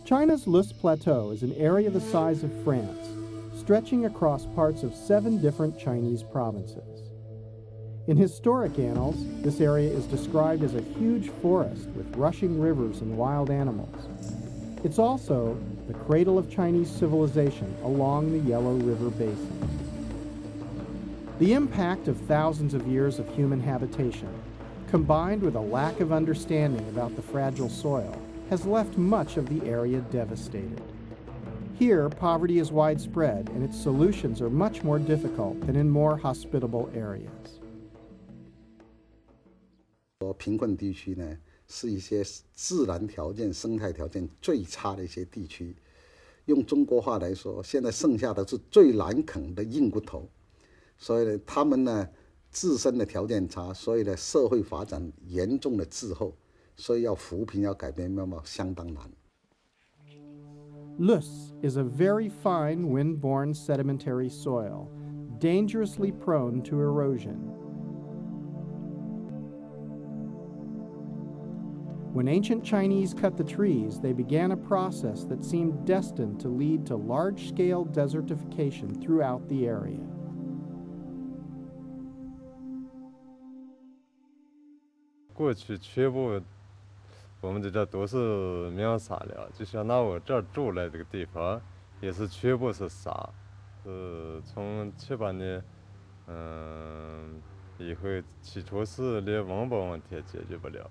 China's Loess Plateau is an area the size of France, stretching across parts of 7 different Chinese provinces. In historic annals, this area is described as a huge forest with rushing rivers and wild animals. It's also the cradle of Chinese civilization along the Yellow River Basin. The impact of thousands of years of human habitation, combined with a lack of understanding about the fragile soil, has left much of the area devastated. Here, poverty is widespread and its solutions are much more difficult than in more hospitable areas. 贫困地区呢，是一些自然条件、生态条件最差的一些地区。用中国话来说，现在剩下的是最难啃的硬骨头。所以呢，他们呢自身的条件差，所以呢社会发展严重的滞后，所以要扶贫、要改变面貌相当难。Loess is a very fine wind-borne sedimentary soil, dangerously prone to erosion. When ancient Chinese cut the trees, they began a process that seemed destined to lead to large-scale desertification throughout the area. 过去全部我们这都是苗沙了，就相当于我这儿住的这个地方也是全部是沙，从7、8年，以后起初是连温饱问题也解决不了，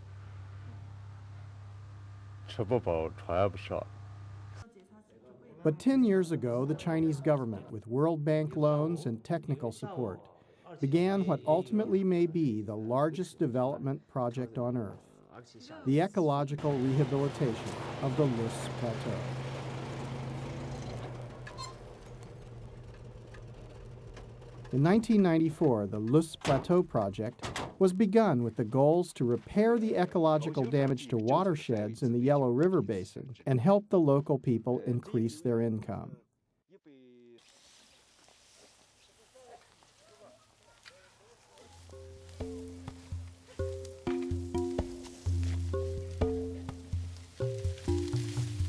吃不饱穿不上。 But 10 years ago, the Chinese government, with World Bank loans and technical support, began what ultimately may be the largest development project on Earth, the ecological rehabilitation of the Loess Plateau. In 1994, the Loess Plateau project was begun with the goals to repair the ecological damage to watersheds in the Yellow River Basin and help the local people increase their income.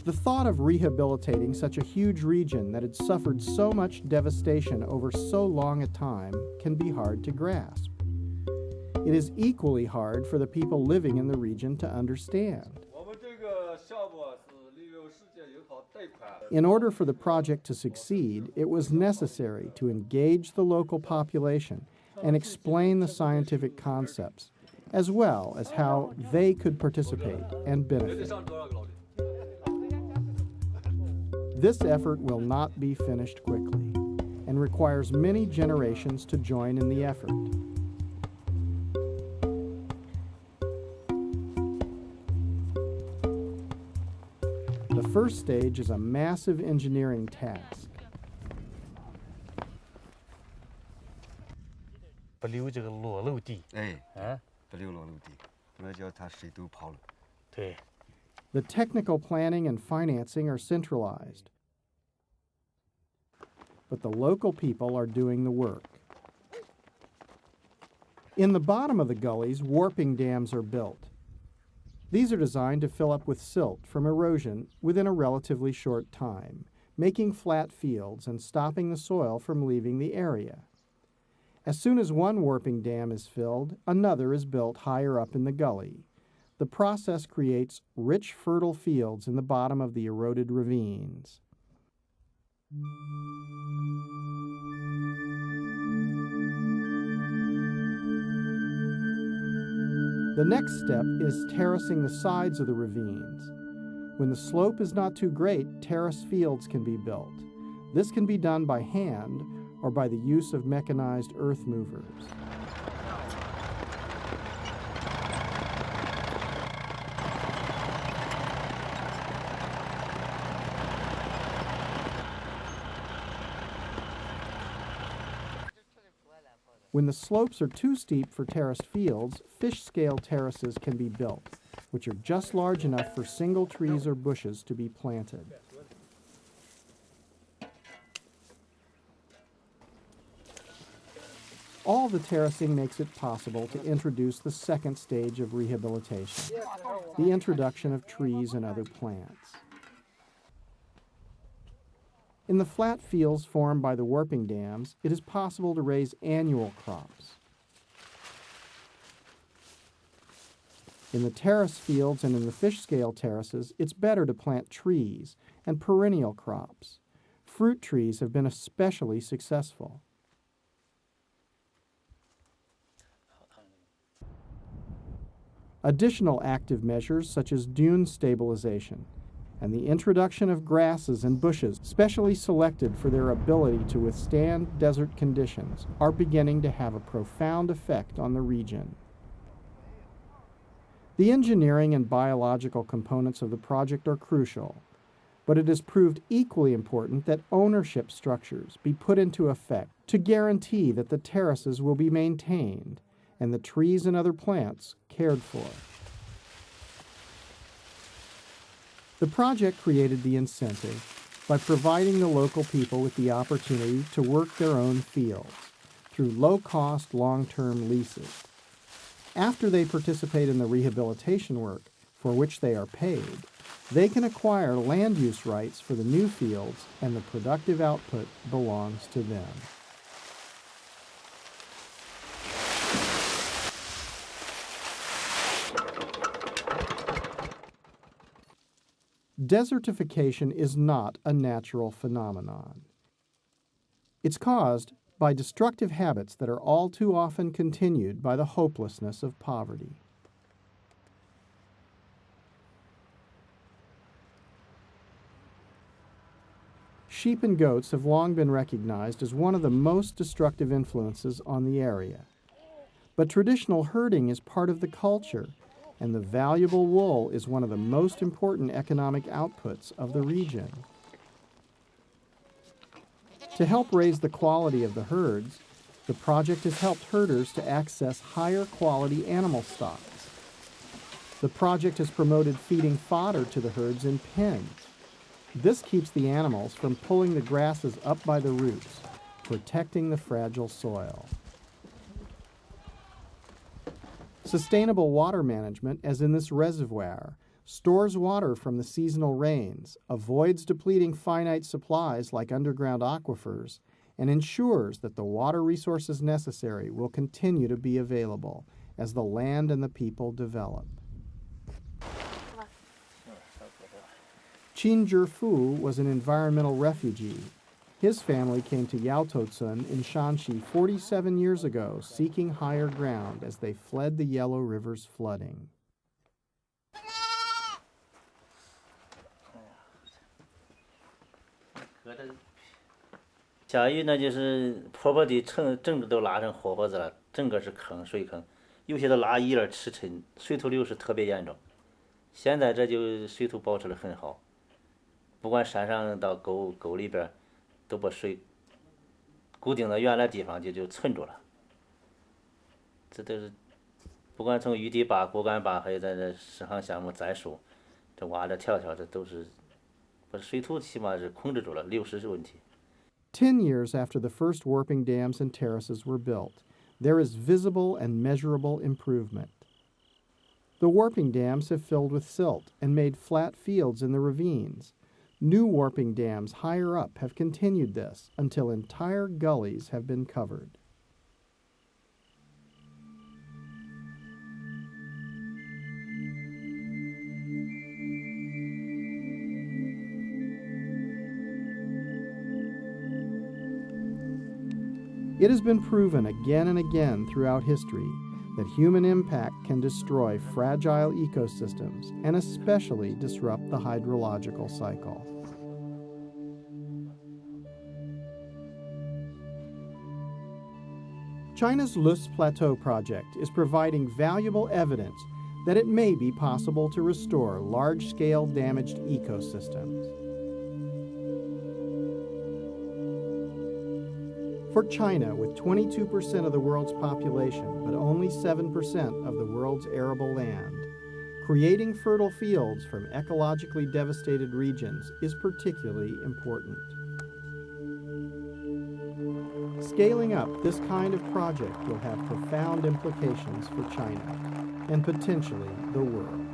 The thought of rehabilitating such a huge region that had suffered so much devastation over so long a time can be hard to grasp. It is equally hard for the people living in the region to understand. In order for the project to succeed, it was necessary to engage the local population and explain the scientific concepts, as well as how they could participate and benefit. This effort will not be finished quickly and requires many generations to join in the effort. The first stage is a massive engineering task. 不留这个裸露地，不留裸露地，不然叫它水都泡了。对。 The technical planning and financing are centralized, but the local people are doing the work. In the bottom of the gullies, warping dams are built. These are designed to fill up with silt from erosion within a relatively short time, making flat fields and stopping the soil from leaving the area. As soon as one warping dam is filled, another is built higher up in the gully. The process creates rich, fertile fields in the bottom of the eroded ravines. The next step is terracing the sides of the ravines. When the slope is not too great, terrace fields can be built. This can be done by hand or by the use of mechanized earth movers. When the slopes are too steep for terraced fields, fish-scale terraces can be built, which are just large enough for single trees or bushes to be planted. All the terracing makes it possible to introduce the second stage of rehabilitation, the introduction of trees and other plants. In the flat fields formed by the warping dams, it is possible to raise annual crops. In the terrace fields and in the fish scale terraces, it's better to plant trees and perennial crops. Fruit trees have been especially successful. Additional active measures such as dune stabilization and the introduction of grasses and bushes specially selected for their ability to withstand desert conditions are beginning to have a profound effect on the region. The engineering and biological components of the project are crucial, but it has proved equally important that ownership structures be put into effect to guarantee that the terraces will be maintained and the trees and other plants cared for. The project created the incentive by providing the local people with the opportunity to work their own fields through low-cost, long-term leases. After they participate in the rehabilitation work for which they are paid, they can acquire land use rights for the new fields, and the productive output belongs to them. Desertification is not a natural phenomenon. It's caused by destructive habits that are all too often continued by the hopelessness of poverty. Sheep and goats have long been recognized as one of the most destructive influences on the area. But traditional herding is part of the culture, and the valuable wool is one of the most important economic outputs of the region. To help raise the quality of the herds, the project has helped herders to access higher quality animal stocks. The project has promoted feeding fodder to the herds in pens. This keeps the animals from pulling the grasses up by the roots, protecting the fragile soil. Sustainable water management, as in this reservoir, stores water from the seasonal rains, avoids depleting finite supplies like underground aquifers, and ensures that the water resources necessary will continue to be available as the land and the people develop. Qin Zhifu was an environmental refugee. His family came to Yaototsun in Shanxi 47 years ago, seeking higher ground as they fled the Yellow River's flooding. 下雨呢，就是坡坡地整个都拉成河坡子了，整个是坑水坑，有些都拉一二尺深，水土流失特别严重。现在这就水土保持得很好，不管山上到沟里边，都把水固定到原来地方就存住了。这都是不管从雨地坝、果敢坝，还有咱这10项项目栽树，这挖着条条，这都是把水土起码是控制住了，流失是问题。 10 years after the first warping dams and terraces were built, there is visible and measurable improvement. The warping dams have filled with silt and made flat fields in the ravines. New warping dams higher up have continued this until entire gullies have been covered. It has been proven again and again throughout history that human impact can destroy fragile ecosystems and especially disrupt the hydrological cycle. China's Loess Plateau project is providing valuable evidence that it may be possible to restore large-scale damaged ecosystems. For China, with 22% of the world's population, but only 7% of the world's arable land, creating fertile fields from ecologically devastated regions is particularly important. Scaling up this kind of project will have profound implications for China and potentially the world.